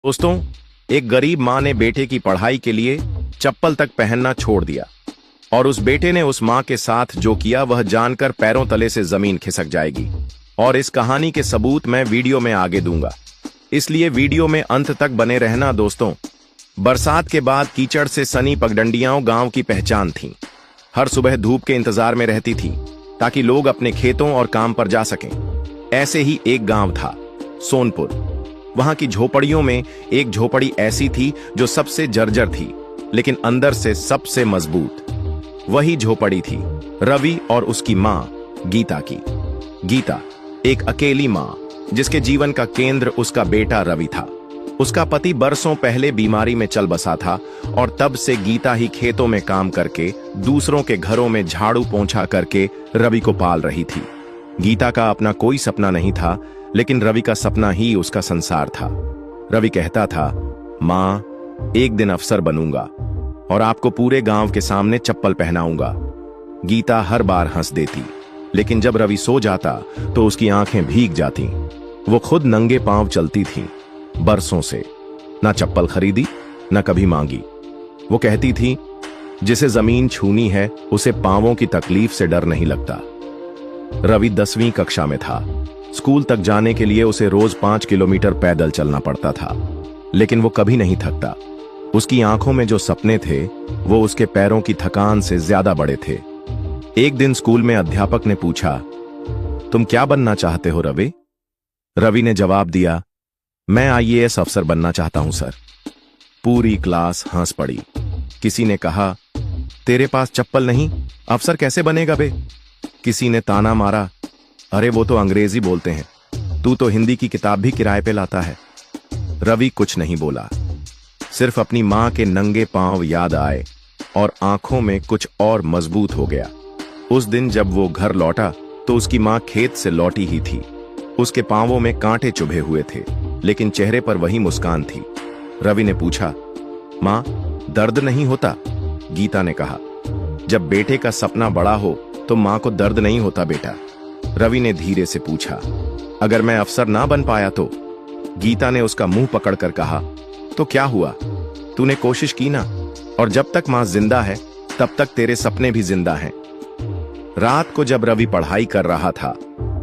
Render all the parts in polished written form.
दोस्तों, एक गरीब माँ ने बेटे की पढ़ाई के लिए चप्पल तक पहनना छोड़ दिया और उस बेटे ने उस माँ के साथ जो किया वह जानकर पैरों तले से जमीन खिसक जाएगी। और इस कहानी के सबूत मैं वीडियो में आगे दूंगा, इसलिए वीडियो में अंत तक बने रहना। दोस्तों, बरसात के बाद कीचड़ से सनी पगडंडियां गांव की पहचान थीं। हर सुबह धूप के इंतजार में रहती थी ताकि लोग अपने खेतों और काम पर जा सकें। ऐसे ही एक गांव था, सोनपुर। वहां की झोपड़ियों में एक झोपड़ी ऐसी थी जो सबसे जर्जर थी, लेकिन अंदर से सबसे मजबूत। वही झोपड़ी थी रवि और उसकी मां गीता की। गीता एक अकेली मां, जिसके जीवन का केंद्र उसका बेटा रवि था। उसका पति बरसों पहले बीमारी में चल बसा था और तब से गीता ही खेतों में काम करके, दूसरों के घरों में झाड़ू पोंछा करके रवि को पाल रही थी। गीता का अपना कोई सपना नहीं था, लेकिन रवि का सपना ही उसका संसार था। रवि कहता था, मां, एक दिन अफसर बनूंगा और आपको पूरे गांव के सामने चप्पल पहनाऊंगा। गीता हर बार हंस देती, लेकिन जब रवि सो जाता तो उसकी आंखें भीग जाती। वो खुद नंगे पांव चलती थी बरसों से, ना चप्पल खरीदी ना कभी मांगी। वो कहती थी, जिसे जमीन छूनी है उसे पांवों की तकलीफ से डर नहीं लगता। रवि 10वीं कक्षा में था। स्कूल तक जाने के लिए उसे रोज 5 किलोमीटर पैदल चलना पड़ता था, लेकिन वो कभी नहीं थकता। उसकी आंखों में जो सपने थे वो उसके पैरों की थकान से ज्यादा बड़े थे। एक दिन स्कूल में अध्यापक ने पूछा, तुम क्या बनना चाहते हो रवि? रवि ने जवाब दिया, मैं IAS अफसर बनना चाहता हूं सर। पूरी क्लास हंस पड़ी। किसी ने कहा, तेरे पास चप्पल नहीं, अफसर कैसे बनेगा बे? किसी ने ताना मारा, अरे वो तो अंग्रेजी बोलते हैं, तू तो हिंदी की किताब भी किराए पे लाता है। रवि कुछ नहीं बोला, सिर्फ अपनी मां के नंगे पांव याद आए और आंखों में कुछ और मजबूत हो गया। उस दिन जब वो घर लौटा तो उसकी मां खेत से लौटी ही थी। उसके पांवों में कांटे चुभे हुए थे, लेकिन चेहरे पर वही मुस्कान थी। रवि ने पूछा, मां, दर्द नहीं होता? गीता ने कहा, जब बेटे का सपना बड़ा हो तो मां को दर्द नहीं होता बेटा। रवि ने धीरे से पूछा, अगर मैं अफसर ना बन पाया तो? गीता ने उसका मुंह पकड़कर कहा, तो क्या हुआ, तूने कोशिश की ना, और जब तक मां जिंदा है तब तक तेरे सपने भी जिंदा हैं। रात को जब रवि पढ़ाई कर रहा था,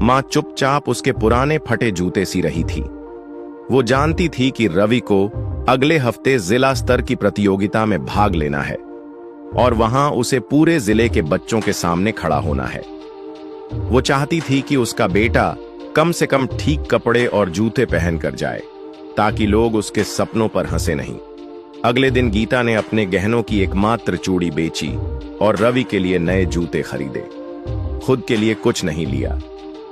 मां चुपचाप उसके पुराने फटे जूते सी रही थी। वो जानती थी कि रवि को अगले हफ्ते जिला स्तर की प्रतियोगिता में भाग लेना है और वहां उसे पूरे जिले के बच्चों के सामने खड़ा होना है। वो चाहती थी कि उसका बेटा कम से कम ठीक कपड़े और जूते पहनकर जाए, ताकि लोग उसके सपनों पर हंसे नहीं। अगले दिन गीता ने अपने गहनों की एकमात्र चूड़ी बेची और रवि के लिए नए जूते खरीदे। खुद के लिए कुछ नहीं लिया।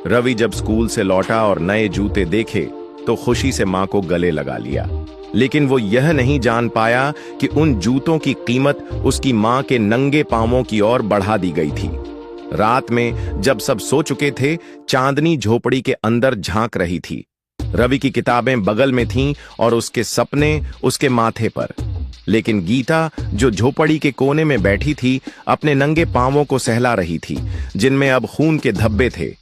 रवि जब स्कूल से लौटा और नए जूते देखे तो खुशी से मां को गले लगा लिया, लेकिन वो यह नहीं जान पाया कि उन जूतों की कीमत उसकी मां के नंगे पांवों की ओर बढ़ा दी गई थी। रात में जब सब सो चुके थे, चांदनी झोपड़ी के अंदर झांक रही थी। रवि की किताबें बगल में थीं और उसके सपने उसके माथे पर, लेकिन गीता जो झोपड़ी के कोने में बैठी थी अपने नंगे पांवों को सहला रही थी, जिनमें अब खून के धब्बे थे,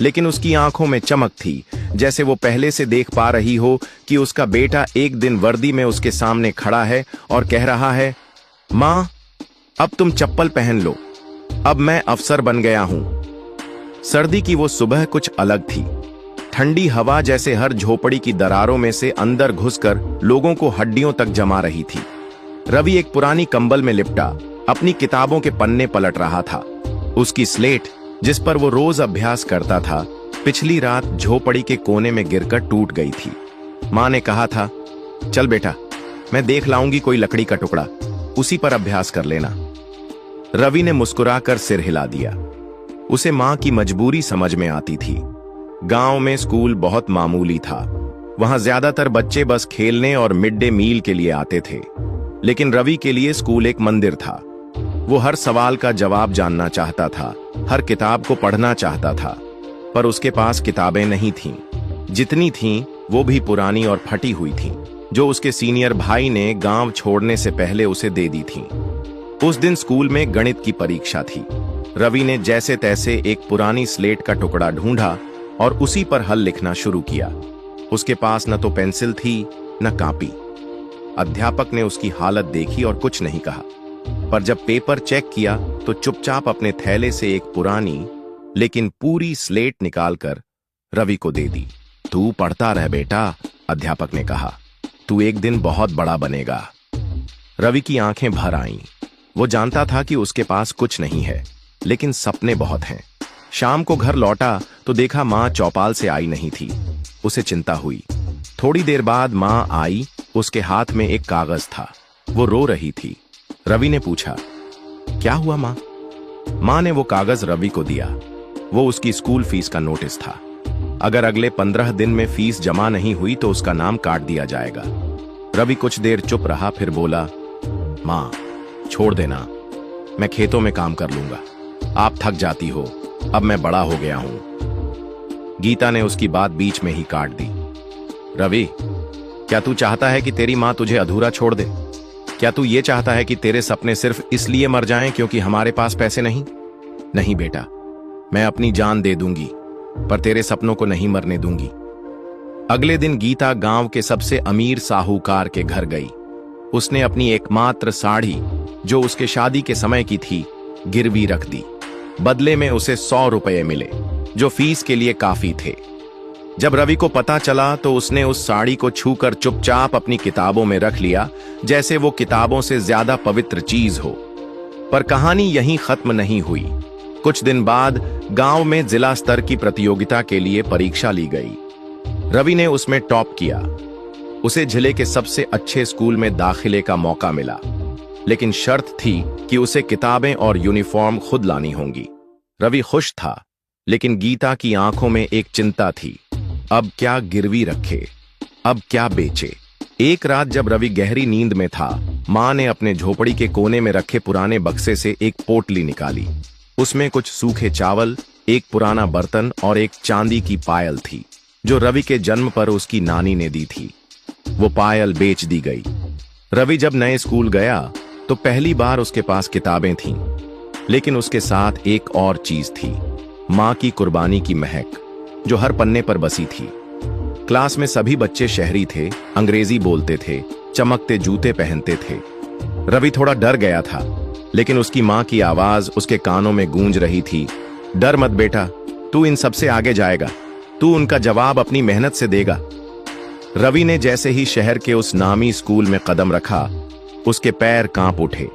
लेकिन उसकी आंखों में चमक थी, जैसे वो पहले से देख पा रही हो कि उसका बेटा एक दिन वर्दी में उसके सामने खड़ा है और कह रहा है, मां, अब तुम चप्पल पहन लो, अब मैं अफसर बन गया हूं। सर्दी की वो सुबह कुछ अलग थी। ठंडी हवा जैसे हर झोपड़ी की दरारों में से अंदर घुसकर लोगों को हड्डियों तक जमा रही थी। रवि एक पुरानी कंबल में लिपटा अपनी किताबों के पन्ने पलट रहा था। उसकी स्लेट, जिस पर वो रोज अभ्यास करता था, पिछली रात झोपड़ी के कोने में गिरकर टूट गई थी। मां ने कहा था, चल बेटा, मैं देख लाऊंगी कोई लकड़ी का टुकड़ा, उसी पर अभ्यास कर लेना। रवि ने मुस्कुराकर सिर हिला दिया। उसे मां की मजबूरी समझ में आती थी। गांव में स्कूल बहुत मामूली था। वहां ज्यादातर बच्चे बस खेलने और मिड डे मील के लिए आते थे, लेकिन रवि के लिए स्कूल एक मंदिर था। वो हर सवाल का जवाब जानना चाहता था, हर किताब को पढ़ना चाहता था, पर उसके पास किताबें नहीं थीं। जितनी थीं वो भी पुरानी और फटी हुई थीं, जो उसके सीनियर भाई ने गांव छोड़ने से पहले उसे दे दी थीं। उस दिन स्कूल में गणित की परीक्षा थी। रवि ने जैसे तैसे एक पुरानी स्लेट का टुकड़ा ढूंढा और उसी पर हल लिखना शुरू किया। उसके पास न तो पेंसिल थी न कॉपी। अध्यापक ने उसकी हालत देखी और कुछ नहीं कहा, पर जब पेपर चेक किया तो चुपचाप अपने थैले से एक पुरानी लेकिन पूरी स्लेट निकालकर रवि को दे दी। तू पढ़ता रह बेटा, अध्यापक ने कहा, तू एक दिन बहुत बड़ा बनेगा। रवि की आंखें भर आईं। वो जानता था कि उसके पास कुछ नहीं है, लेकिन सपने बहुत हैं। शाम को घर लौटा तो देखा मां चौपाल से आई नहीं थी। उसे चिंता हुई। थोड़ी देर बाद मां आई, उसके हाथ में एक कागज था। वो रो रही थी। रवि ने पूछा, क्या हुआ मां? मां ने वो कागज रवि को दिया। वो उसकी स्कूल फीस का नोटिस था। अगर अगले 15 दिन में फीस जमा नहीं हुई तो उसका नाम काट दिया जाएगा। रवि कुछ देर चुप रहा, फिर बोला, मां छोड़ देना, मैं खेतों में काम कर लूंगा। आप थक जाती हो, अब मैं बड़ा हो गया हूं। गीता ने उसकी बात बीच में ही काट दी। रवि, क्या तू चाहता है कि तेरी मां तुझे अधूरा छोड़ दे? क्या तू ये चाहता है कि तेरे सपने सिर्फ इसलिए मर जाएं क्योंकि हमारे पास पैसे नहीं? नहीं बेटा, मैं अपनी जान दे दूंगी, पर तेरे सपनों को नहीं मरने दूंगी। अगले दिन गीता गांव के सबसे अमीर साहूकार के घर गई। उसने अपनी एकमात्र साड़ी, जो उसके शादी के समय की थी, गिरवी रख दी। बदले में उसे 100 रुपये मिले, जो फीस के लिए काफी थे। जब रवि को पता चला तो उसने उस साड़ी को छूकर चुपचाप अपनी किताबों में रख लिया, जैसे वो किताबों से ज्यादा पवित्र चीज हो। पर कहानी यहीं खत्म नहीं हुई। कुछ दिन बाद गांव में जिला स्तर की प्रतियोगिता के लिए परीक्षा ली गई। रवि ने उसमें टॉप किया। उसे जिले के सबसे अच्छे स्कूल में दाखिले का मौका मिला, लेकिन शर्त थी कि उसे किताबें और यूनिफॉर्म खुद लानी होंगी। रवि खुश था, लेकिन गीता की आंखों में एक चिंता थी। अब क्या गिरवी रखे, अब क्या बेचे? एक रात जब रवि गहरी नींद में था, मां ने अपने झोपड़ी के कोने में रखे पुराने बक्से से एक पोटली निकाली। उसमें कुछ सूखे चावल, एक पुराना बर्तन और एक चांदी की पायल थी, जो रवि के जन्म पर उसकी नानी ने दी थी। वो पायल बेच दी गई। रवि जब नए स्कूल गया तो पहली बार उसके पास किताबें थीं, लेकिन उसके साथ एक और चीज थी, मां की कुर्बानी की महक, जो हर पन्ने पर बसी थी। क्लास में सभी बच्चे शहरी थे, अंग्रेजी बोलते थे, चमकते जूते पहनते थे। रवि थोड़ा डर गया था, लेकिन उसकी मां की आवाज उसके कानों में गूंज रही थी, डर मत बेटा, तू इन सबसे आगे जाएगा, तू उनका जवाब अपनी मेहनत से देगा। रवि ने जैसे ही शहर के उस नामी स्कूल में कदम रखा, उसके पैर कांप उठे।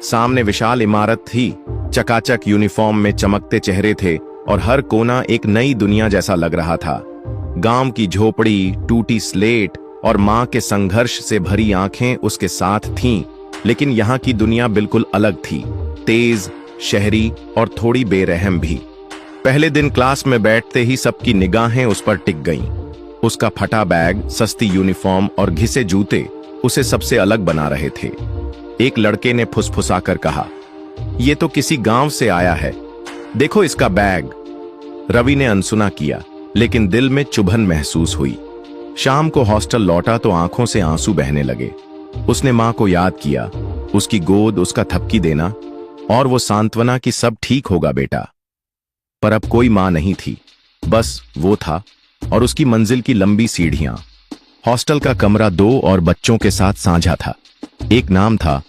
सामने विशाल इमारत थी, चकाचक यूनिफॉर्म में चमकते चेहरे थे और हर कोना एक नई दुनिया जैसा लग रहा था। गांव की झोपड़ी, टूटी स्लेट और मां के संघर्ष से भरी आंखें उसके साथ थीं, लेकिन यहाँ की दुनिया बिल्कुल अलग थी, तेज, शहरी और थोड़ी बेरहम भी। पहले दिन क्लास में बैठते ही सबकी निगाहें उस पर टिक गईं। उसका फटा बैग, सस्ती यूनिफॉर्म और घिसे जूते उसे सबसे अलग बना रहे थे। एक लड़के ने फुसफुसाकर कहा, ये तो किसी गांव से आया है, देखो इसका बैग। रवि ने अनसुना किया, लेकिन दिल में चुभन महसूस हुई। शाम को हॉस्टल लौटा तो आंखों से आंसू बहने लगे। उसने मां को याद किया, उसकी गोद, उसका थपकी देना और वो सांत्वना कि सब ठीक होगा बेटा। पर अब कोई मां नहीं थी, बस वो था और उसकी मंजिल की लंबी सीढ़ियां। हॉस्टल का कमरा 2 और बच्चों के साथ साझा था। एक नाम था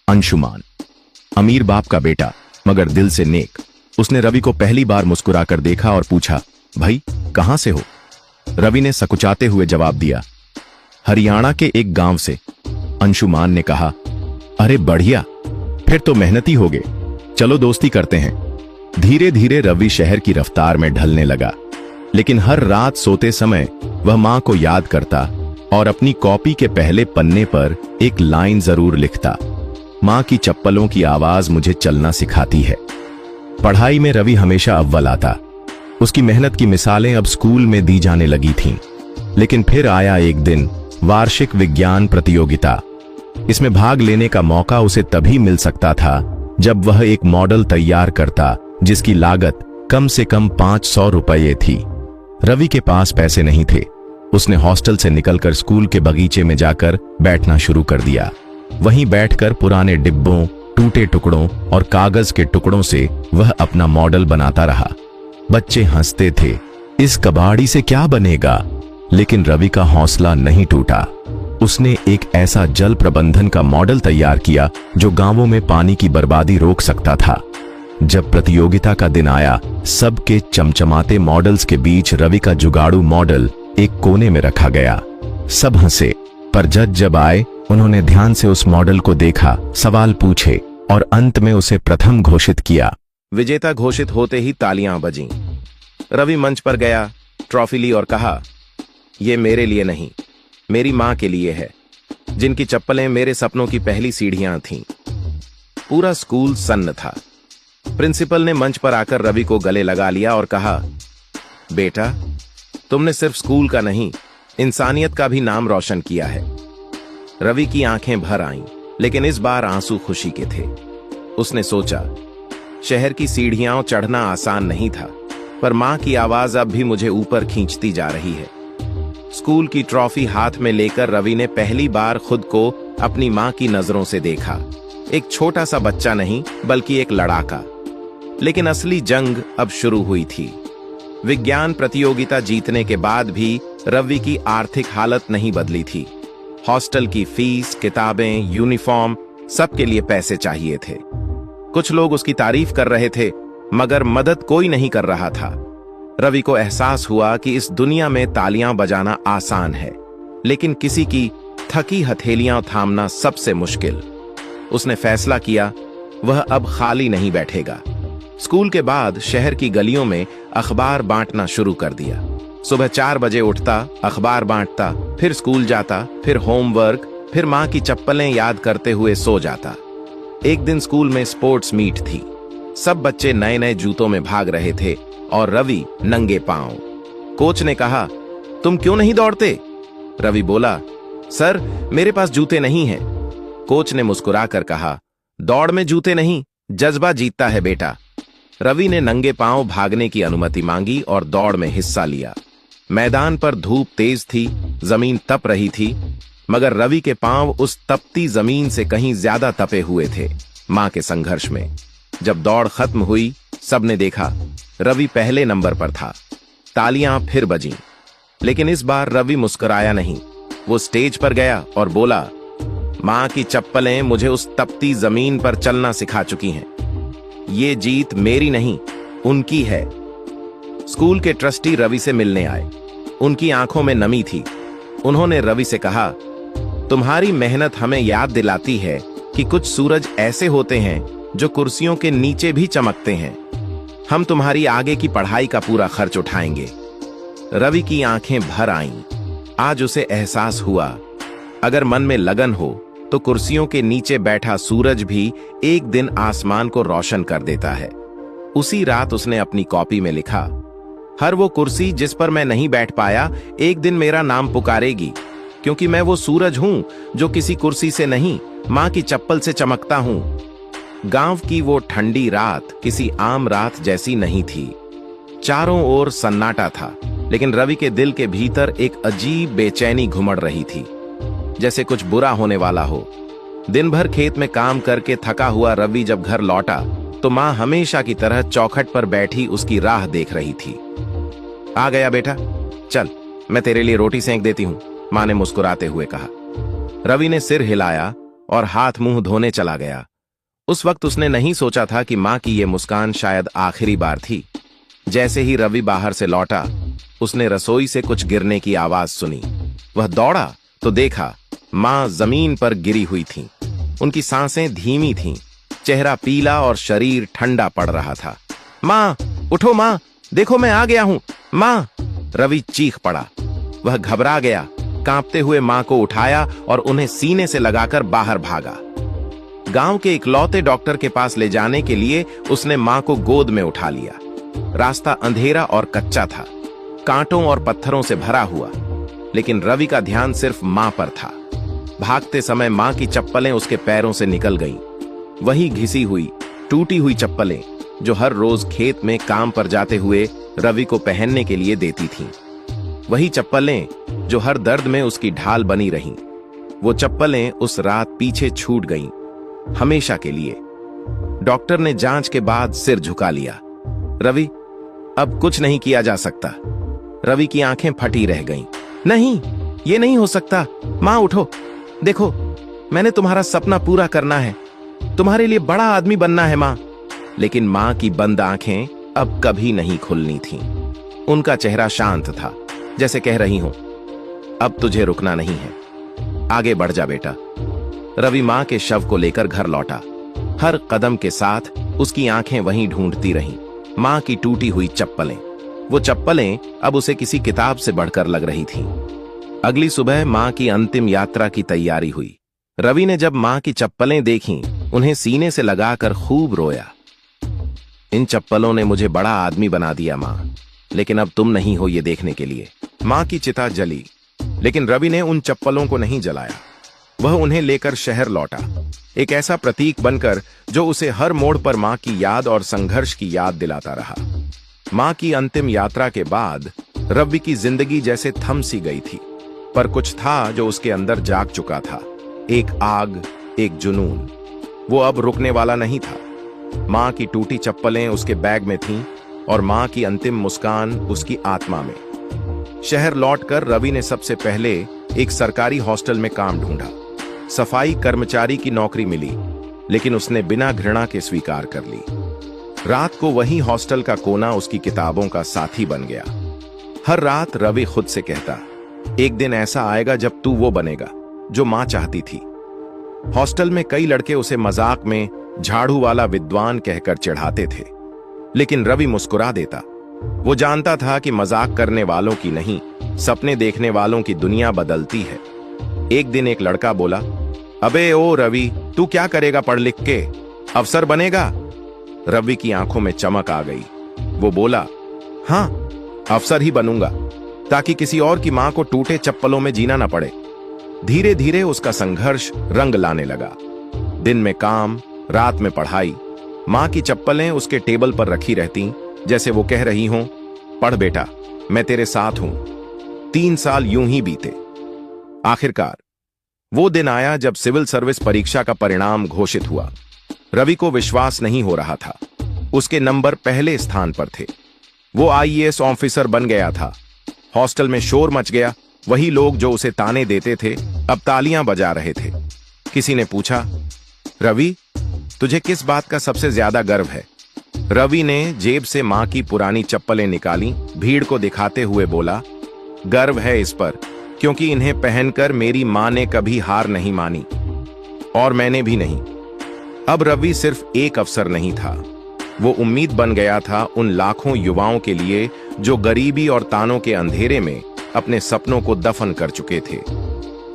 अंशुमान, अमीर बाप का बेटा मगर दिल से नेक। उसने रवि को पहली बार मुस्कुराकर देखा और पूछा, भाई कहां से हो? रवि ने सकुचाते हुए जवाब दिया, हरियाणा के एक गांव से। अंशुमान ने कहा, अरे बढ़िया, फिर तो मेहनती होगे, चलो दोस्ती करते हैं। धीरे धीरे रवि शहर की रफ्तार में ढलने लगा, लेकिन हर रात सोते समय वह मां को याद करता और अपनी कॉपी के पहले पन्ने पर एक लाइन जरूर लिखता, मां की चप्पलों की आवाज मुझे चलना सिखाती है। पढ़ाई में रवि हमेशा अव्वल आता। उसकी मेहनत की मिसालें अब स्कूल में दी जाने लगी थीं। लेकिन फिर आया एक दिन, वार्षिक विज्ञान प्रतियोगिता। इसमें भाग लेने का मौका उसे तभी मिल सकता था जब वह एक मॉडल तैयार करता जिसकी लागत कम से कम 500 रुपये थी। रवि के पास पैसे नहीं थे। उसने हॉस्टल से निकलकर स्कूल के बगीचे में जाकर बैठना शुरू कर दिया। वहीं बैठकर पुराने डिब्बों, टूटे टुकड़ों और कागज के टुकड़ों से वह अपना मॉडल बनाता रहा। बच्चे हंसते थे, इस कबाड़ी से क्या बनेगा? लेकिन रवि का हौसला नहीं टूटा। उसने एक ऐसा जल प्रबंधन का मॉडल तैयार किया जो गांवों में पानी की बर्बादी रोक सकता था। जब प्रतियोगिता का दिन आया, सबके चमचमाते मॉडल्स के बीच रवि का जुगाड़ू मॉडल एक कोने में रखा गया। सब हंसे, पर जज जब आए, उन्होंने ध्यान से उस मॉडल को देखा, सवाल पूछे और अंत में उसे प्रथम घोषित किया। विजेता घोषित होते ही तालियां बजीं। रवि मंच पर गया, ट्रॉफी ली और कहा, यह मेरे लिए नहीं, मेरी मां के लिए है, जिनकी चप्पलें मेरे सपनों की पहली सीढ़ियां थीं। पूरा स्कूल सन्न था। प्रिंसिपल ने मंच पर आकर रवि को गले लगा लिया और कहा, बेटा, तुमने सिर्फ स्कूल का नहीं, इंसानियत का भी नाम रोशन किया है। रवि की आंखें भर आईं, लेकिन इस बार आंसू खुशी के थे। उसने सोचा, शहर की सीढ़ियां चढ़ना आसान नहीं था, पर मां की आवाज अब भी मुझे ऊपर खींचती जा रही है। स्कूल की ट्रॉफी हाथ में लेकर रवि ने पहली बार खुद को अपनी मां की नजरों से देखा। एक छोटा सा बच्चा नहीं, बल्कि एक लड़ाका। लेकिन असली जंग अब शुरू हुई थी। विज्ञान प्रतियोगिता जीतने के बाद भी रवि की आर्थिक हालत नहीं बदली थी। हॉस्टल की फीस, किताबें, यूनिफॉर्म, सबके लिए पैसे चाहिए थे। कुछ लोग उसकी तारीफ कर रहे थे, मगर मदद कोई नहीं कर रहा था। रवि को एहसास हुआ कि इस दुनिया में तालियां बजाना आसान है, लेकिन किसी की थकी हथेलियां थामना सबसे मुश्किल। उसने फैसला किया, वह अब खाली नहीं बैठेगा। स्कूल के बाद शहर की गलियों में अखबार बांटना शुरू कर दिया। सुबह 4 बजे उठता, अखबार बांटता, फिर स्कूल जाता, फिर होमवर्क, फिर मां की चप्पलें याद करते हुए सो जाता। एक दिन स्कूल में स्पोर्ट्स मीट थी। सब बच्चे नए नए जूतों में भाग रहे थे और रवि नंगे पांव। कोच ने कहा, तुम क्यों नहीं दौड़ते? रवि बोला, सर, मेरे पास जूते नहीं हैं। कोच ने मुस्कुराकर कहा, दौड़ में जूते नहीं, जज्बा जीतता है बेटा। रवि ने नंगे पांव भागने की अनुमति मांगी और दौड़ में हिस्सा लिया। मैदान पर धूप तेज थी, जमीन तप रही थी, मगर रवि के पांव उस तपती जमीन से कहीं ज्यादा तपे हुए थे, मां के संघर्ष में। जब दौड़ खत्म हुई, सबने देखा, रवि पहले नंबर पर था। तालियां फिर बजीं, लेकिन इस बार रवि मुस्कुराया नहीं। वो स्टेज पर गया और बोला, मां की चप्पलें मुझे उस तपती जमीन पर चलना सिखा चुकी हैं। ये जीत मेरी नहीं, उनकी है। स्कूल के ट्रस्टी रवि से मिलने आए। उनकी आंखों में नमी थी। उन्होंने रवि से कहा, तुम्हारी मेहनत हमें याद दिलाती है कि कुछ सूरज ऐसे होते हैं जो कुर्सियों के नीचे भी चमकते हैं। हम तुम्हारी आगे की पढ़ाई का पूरा खर्च उठाएंगे। रवि की आंखें भर आईं। आज उसे एहसास हुआ, अगर मन में लगन हो तो कुर्सियों के नीचे बैठा सूरज भी एक दिन आसमान को रोशन कर देता है। उसी रात उसने अपनी कॉपी में लिखा, हर वो कुर्सी जिस पर मैं नहीं बैठ पाया, एक दिन मेरा नाम पुकारेगी, क्योंकि मैं वो सूरज हूं जो किसी कुर्सी से नहीं, मां की चप्पल से चमकता हूं। गांव की वो ठंडी रात किसी आम रात जैसी नहीं थी। चारों ओर सन्नाटा था, लेकिन रवि के दिल के भीतर एक अजीब बेचैनी घुमड़ रही थी, जैसे कुछ बुरा होने वाला हो। दिन भर खेत में काम करके थका हुआ रवि जब घर लौटा तो मां हमेशा की तरह चौखट पर बैठी उसकी राह देख रही थी। आ गया बेटा, चल मैं तेरे लिए रोटी सेंक देती हूं, मां ने मुस्कुराते हुए कहा। रवि ने सिर हिलाया और हाथ मुंह धोने चला गया। उस वक्त उसने नहीं सोचा था कि मां की यह मुस्कान शायद आखिरी बार थी। जैसे ही रवि बाहर से लौटा, उसने रसोई से कुछ गिरने की आवाज सुनी। वह दौड़ा तो देखा, मां जमीन पर गिरी हुई थीं। उनकी सांसें धीमी थीं, चेहरा पीला और शरीर ठंडा पड़ रहा था। मां, उठो मां, देखो मैं आ गया हूं, मां! रवि चीख पड़ा। वह घबरा गया, कांपते हुए मां को उठाया और उन्हें सीने से लगाकर बाहर भागा। गांव के इकलौते डॉक्टर के पास ले जाने के लिए उसने मां को गोद में उठा लिया। रास्ता अंधेरा और कच्चा था, कांटों और पत्थरों से भरा हुआ, लेकिन रवि का ध्यान सिर्फ मां पर था। भागते समय मां की चप्पलें उसके पैरों से निकल गईं। वही घिसी हुई, टूटी हुई चप्पलें जो हर रोज खेत में काम पर जाते हुए रवि को पहनने के लिए देती थीं। वही चप्पलें जो हर दर्द में उसकी ढाल बनी रहीं। वो चप्पलें उस रात पीछे छूट गईं, हमेशा के लिए। डॉक्टर ने जांच के बाद सिर झुका लिया। रवि, अब कुछ नहीं किया जा सकता। रवि की आंखें फटी रह गईं। नहीं, ये नहीं हो सकता। माँ उठो, देखो मैंने तुम्हारा सपना पूरा करना है, तुम्हारे लिए बड़ा आदमी बनना है माँ। लेकिन माँ की बंद आंखें अब कभी नहीं खुलनी थीं। उनका चेहरा शांत था, जैसे कह रही हूं, अब तुझे रुकना नहीं है, आगे बढ़ जा बेटा। रवि माँ के शव को लेकर घर लौटा। हर कदम के साथ उसकी आंखें वहीं ढूंढती रहीं, माँ की टूटी हुई चप्पलें। वो चप्पलें अब उसे किसी किताब से बढ़कर लग रही थीं। अगली सुबह माँ की अंतिम यात्रा की तैयारी हुई। रवि ने जब माँ की चप्पलें देखीं, उन्हें सीने से लगाकर खूब रोया। इन चप्पलों ने मुझे बड़ा आदमी बना दिया माँ, लेकिन अब तुम नहीं हो ये देखने के लिए। माँ की चिता जली, लेकिन रवि ने उन चप्पलों को नहीं जलाया। वह उन्हें लेकर शहर लौटा, एक ऐसा प्रतीक बनकर जो उसे हर मोड़ पर माँ की याद और संघर्ष की याद दिलाता रहा। माँ की अंतिम यात्रा के बाद रवि की जिंदगी जैसे थम सी गई थी, पर कुछ था जो उसके अंदर जाग चुका था। एक आग, एक जुनून। वो अब रुकने वाला नहीं था। माँ की टूटी चप्पलें उसके बैग में थीं और माँ की अंतिम मुस्कान उसकी आत्मा में। शहर लौटकर रवि ने सबसे पहले एक सरकारी हॉस्टल में काम ढूंढा। सफाई कर्मचारी की नौकरी मिली, लेकिन उसने बिना घृणा के स्वीकार कर ली। रात को वही हॉस्टल का कोना उसकी किताबों का साथी बन गया। हर रात रवि खुद से कहता, एक दिन ऐसा आएगा जब तू वो बनेगा जो माँ चाहती थी। हॉस्टल में कई लड़के उसे मजाक में झाड़ू वाला विद्वान कहकर चिढ़ाते थे, लेकिन रवि मुस्कुरा देता। वो जानता था कि मजाक करने वालों की नहीं, सपने देखने वालों की दुनिया बदलती है। एक दिन एक लड़का बोला, अबे ओ रवि, तू क्या करेगा पढ़ लिख के, अफसर बनेगा? रवि की आंखों में चमक आ गई। वो बोला, हाँ, अफसर ही बनूंगा, ताकि किसी और की मां को टूटे चप्पलों में जीना ना पड़े। धीरे धीरे उसका संघर्ष रंग लाने लगा। दिन में काम, रात में पढ़ाई। मां की चप्पलें उसके टेबल पर रखी रहती, जैसे वो कह रही हों, पढ़ बेटा, मैं तेरे साथ हूं। 3 साल यूं ही बीते। आखिरकार वो दिन आया जब सिविल सर्विस परीक्षा का परिणाम घोषित हुआ। रवि को विश्वास नहीं हो रहा था। उसके नंबर पहले स्थान पर थे। वो आईएएस ऑफिसर बन गया था। हॉस्टल में शोर मच गया। वही लोग जो उसे ताने देते थे अब तालियां बजा रहे थे। किसी ने पूछा, रवि, तुझे किस बात का सबसे ज्यादा गर्व है? रवि ने जेब से मां की पुरानी चप्पलें निकाली, भीड़ को दिखाते हुए बोला, गर्व है इस पर, क्योंकि इन्हें पहनकर मेरी मां ने कभी हार नहीं मानी, और मैंने भी नहीं। अब रवि सिर्फ एक अफसर नहीं था, वो उम्मीद बन गया था उन लाखों युवाओं के लिए जो गरीबी और तानों के अंधेरे में अपने सपनों को दफन कर चुके थे।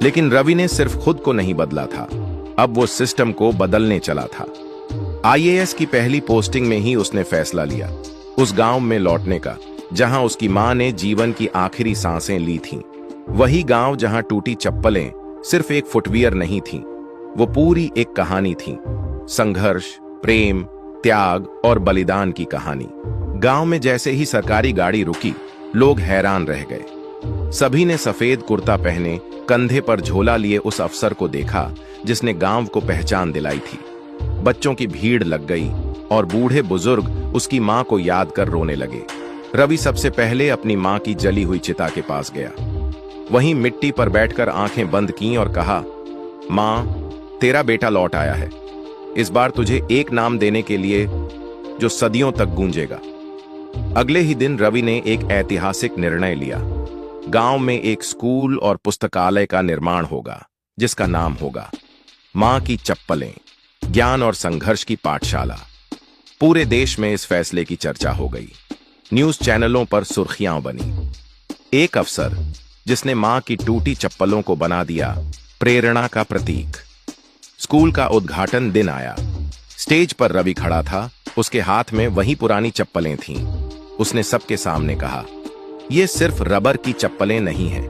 लेकिन रवि ने सिर्फ खुद को नहीं बदला था, अब वो सिस्टम को बदलने चला था। आईएएस की पहली पोस्टिंग में ही उसने फैसला लिया, उस गांव में लौटने का जहां उसकी मां ने जीवन की आखिरी सांसें ली थीं। वही गांव जहां टूटी चप्पलें सिर्फ एक फुटवियर नहीं थीं, वो पूरी एक कहानी थी। संघर्ष, प्रेम, त्याग और बलिदान की कहानी। गांव में जैसे ही सरकारी गाड़ी रुकी, लोग हैरान रह गए। सभी ने सफेद कुर्ता पहने, कंधे पर झोला लिए उस अफसर को देखा जिसने गांव को पहचान दिलाई थी। बच्चों की भीड़ लग गई और बूढ़े बुजुर्ग उसकी मां को याद कर रोने लगे। रवि सबसे पहले अपनी मां की जली हुई चिता के पास गया। वहीं मिट्टी पर बैठकर आंखें बंद की और कहा, मां, तेरा बेटा लौट आया है। इस बार तुझे एक नाम देने के लिए जो सदियों तक गूंजेगा। अगले ही दिन रवि ने एक ऐतिहासिक निर्णय लिया। गांव में एक स्कूल और पुस्तकालय का निर्माण होगा, जिसका नाम होगा मां की चप्पलें, ज्ञान और संघर्ष की पाठशाला। पूरे देश में इस फैसले की चर्चा हो गई। न्यूज चैनलों पर सुर्खियां बनी। एक अफसर जिसने मां की टूटी चप्पलों को बना दिया प्रेरणा का प्रतीक। स्कूल का उद्घाटन दिन आया। स्टेज पर रवि खड़ा था, उसके हाथ में वही पुरानी चप्पलें थीं। उसने सबके सामने कहा, ये सिर्फ रबर की चप्पलें नहीं हैं,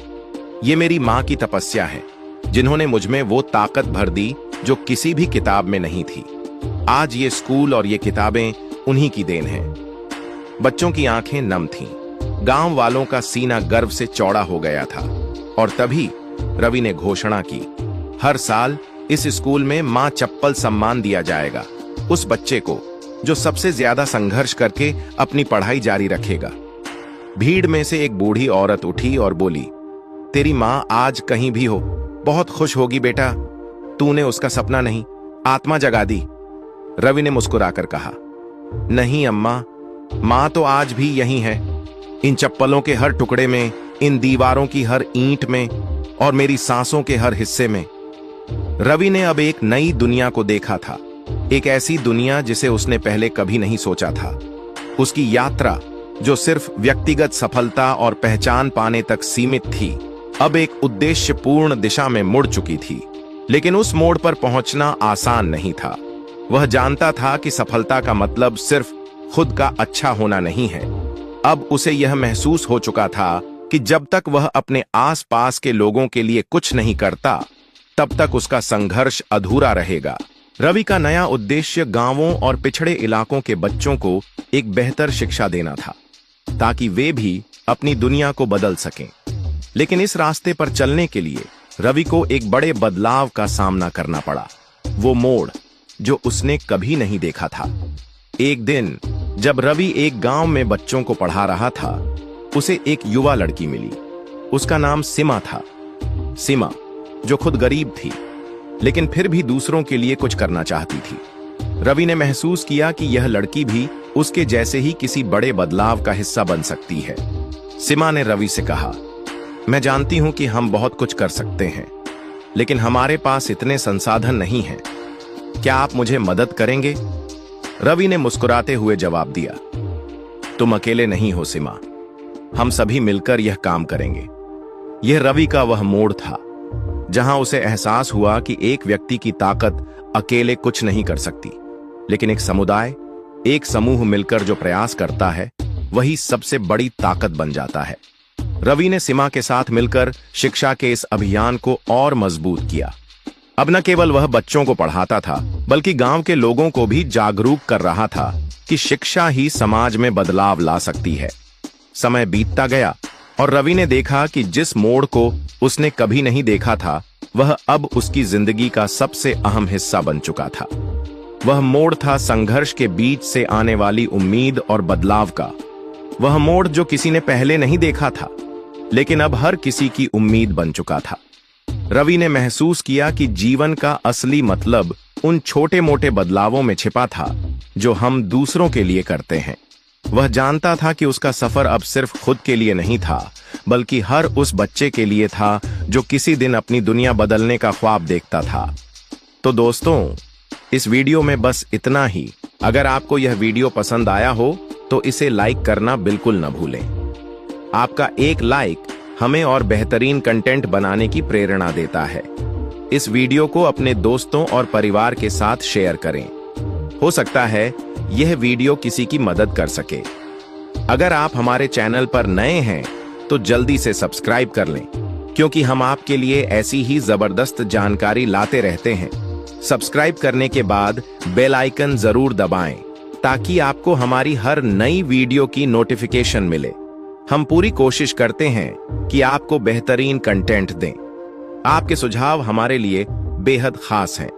ये मेरी मां की तपस्या है, जिन्होंने मुझमें वो ताकत भर दी जो किसी भी किताब में नहीं थी। आज ये स्कूल और ये किताबें उन्हीं की देन है। बच्चों की आंखें नम थीं, गांव वालों का सीना गर्व से चौड़ा हो गया था। और तभी रवि ने घोषणा की, हर साल इस स्कूल में मां चप्पल सम्मान दिया जाएगा उस बच्चे को जो सबसे ज्यादा संघर्ष करके अपनी पढ़ाई जारी रखेगा। भीड़ में से एक बूढ़ी औरत उठी और बोली, तेरी माँ आज कहीं भी हो बहुत खुश होगी बेटा। तूने उसका सपना नहीं, आत्मा जगा दी। रवि ने मुस्कुराकर कहा, नहीं अम्मा, माँ तो आज भी यहीं है, इन चप्पलों के हर टुकड़े में, इन दीवारों की हर ईंट में और मेरी सांसों के हर हिस्से में। रवि ने अब एक नई दुनिया को देखा था, एक ऐसी दुनिया जिसे उसने पहले कभी नहीं सोचा था। उसकी यात्रा, जो सिर्फ व्यक्तिगत सफलता और पहचान पाने तक सीमित थी, अब एक उद्देश्यपूर्ण दिशा में मुड़ चुकी थी। लेकिन उस मोड़ पर पहुंचना आसान नहीं था। वह जानता था कि सफलता का मतलब सिर्फ खुद का अच्छा होना नहीं है। अब उसे यह महसूस हो चुका था कि जब तक वह अपने आसपास के लोगों के लिए कुछ नहीं करता, तब तक उसका संघर्ष अधूरा रहेगा। रवि का नया उद्देश्य गांवों और पिछड़े इलाकों के बच्चों को एक बेहतर शिक्षा देना था, ताकि वे भी अपनी दुनिया को बदल सकें। लेकिन इस रास्ते पर चलने के लिए रवि को एक बड़े बदलाव का सामना करना पड़ा। वो मोड़ जो उसने कभी नहीं देखा था। एक दिन जब रवि एक गांव में बच्चों को पढ़ा रहा था, उसे एक युवा लड़की मिली। उसका नाम सिमा था। सिमा, जो खुद गरीब थी, लेकिन फिर भी दूसरों के लिए कुछ करना चाहती थी। रवि ने महसूस किया कि यह लड़की भी उसके जैसे ही किसी बड़े बदलाव का हिस्सा बन सकती है। सिमा ने रवि से कहा, मैं जानती हूं कि हम बहुत कुछ कर सकते हैं, लेकिन हमारे पास इतने संसाधन नहीं हैं। क्या आप मुझे मदद करेंगे? रवि ने मुस्कुराते हुए जवाब दिया, तुम अकेले नहीं हो सिमा, हम सभी मिलकर यह काम करेंगे। यह रवि का वह मोड़ था जहां उसे एहसास हुआ कि एक व्यक्ति की ताकत अकेले कुछ नहीं कर सकती, लेकिन एक समुदाय, एक समूह मिलकर जो प्रयास करता है, वही सबसे बड़ी ताकत बन जाता है। रवि ने सिमा के साथ मिलकर शिक्षा के इस अभियान को और मजबूत किया। अब न केवल वह बच्चों को पढ़ाता था, बल्कि गांव के लोगों को भी जागरूक कर रहा था कि शिक्षा ही समाज में बदलाव ला सकती है। समय बीतता गया और रवि ने देखा कि जिस मोड़ को उसने कभी नहीं देखा था, वह अब उसकी जिंदगी का सबसे अहम हिस्सा बन चुका था। वह मोड़ था संघर्ष के बीच से आने वाली उम्मीद और बदलाव का। वह मोड़ जो किसी ने पहले नहीं देखा था, लेकिन अब हर किसी की उम्मीद बन चुका था। रवि ने महसूस किया कि जीवन का असली मतलब उन छोटे मोटे बदलावों में छिपा था जो हम दूसरों के लिए करते हैं। वह जानता था कि उसका सफर अब सिर्फ खुद के लिए नहीं था, बल्कि हर उस बच्चे के लिए था जो किसी दिन अपनी दुनिया बदलने का ख्वाब देखता था। तो दोस्तों, इस वीडियो में बस इतना ही। अगर आपको यह वीडियो पसंद आया हो तो इसे लाइक करना बिल्कुल न भूलें। आपका एक लाइक हमें और बेहतरीन कंटेंट बनाने की प्रेरणा देता है। इस वीडियो को अपने दोस्तों और परिवार के साथ शेयर करें। हो सकता है यह वीडियो किसी की मदद कर सके। अगर आप हमारे चैनल पर नए हैं तो जल्दी से सब्सक्राइब कर लें, क्योंकि हम आपके लिए ऐसी ही जबरदस्त जानकारी लाते रहते हैं। सब्सक्राइब करने के बाद बेल आइकन जरूर दबाएं, ताकि आपको हमारी हर नई वीडियो की नोटिफिकेशन मिले। हम पूरी कोशिश करते हैं कि आपको बेहतरीन कंटेंट दें। आपके सुझाव हमारे लिए बेहद खास हैं।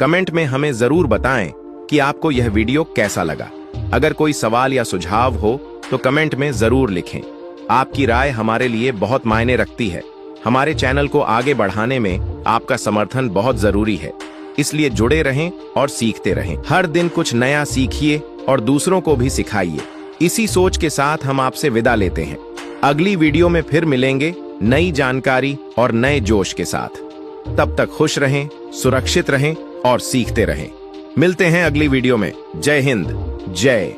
कमेंट में हमें जरूर बताएं कि आपको यह वीडियो कैसा लगा। अगर कोई सवाल या सुझाव हो तो कमेंट में जरूर लिखें। आपकी राय हमारे लिए बहुत मायने रखती है। हमारे चैनल को आगे बढ़ाने में आपका समर्थन बहुत जरूरी है। इसलिए जुड़े रहें और सीखते रहें। हर दिन कुछ नया सीखिए और दूसरों को भी सिखाइए। इसी सोच के साथ हम आपसे विदा लेते हैं। अगली वीडियो में फिर मिलेंगे नई जानकारी और नए जोश के साथ। तब तक खुश रहें, सुरक्षित रहें और सीखते रहें। मिलते हैं अगली वीडियो में। जय हिंद, जय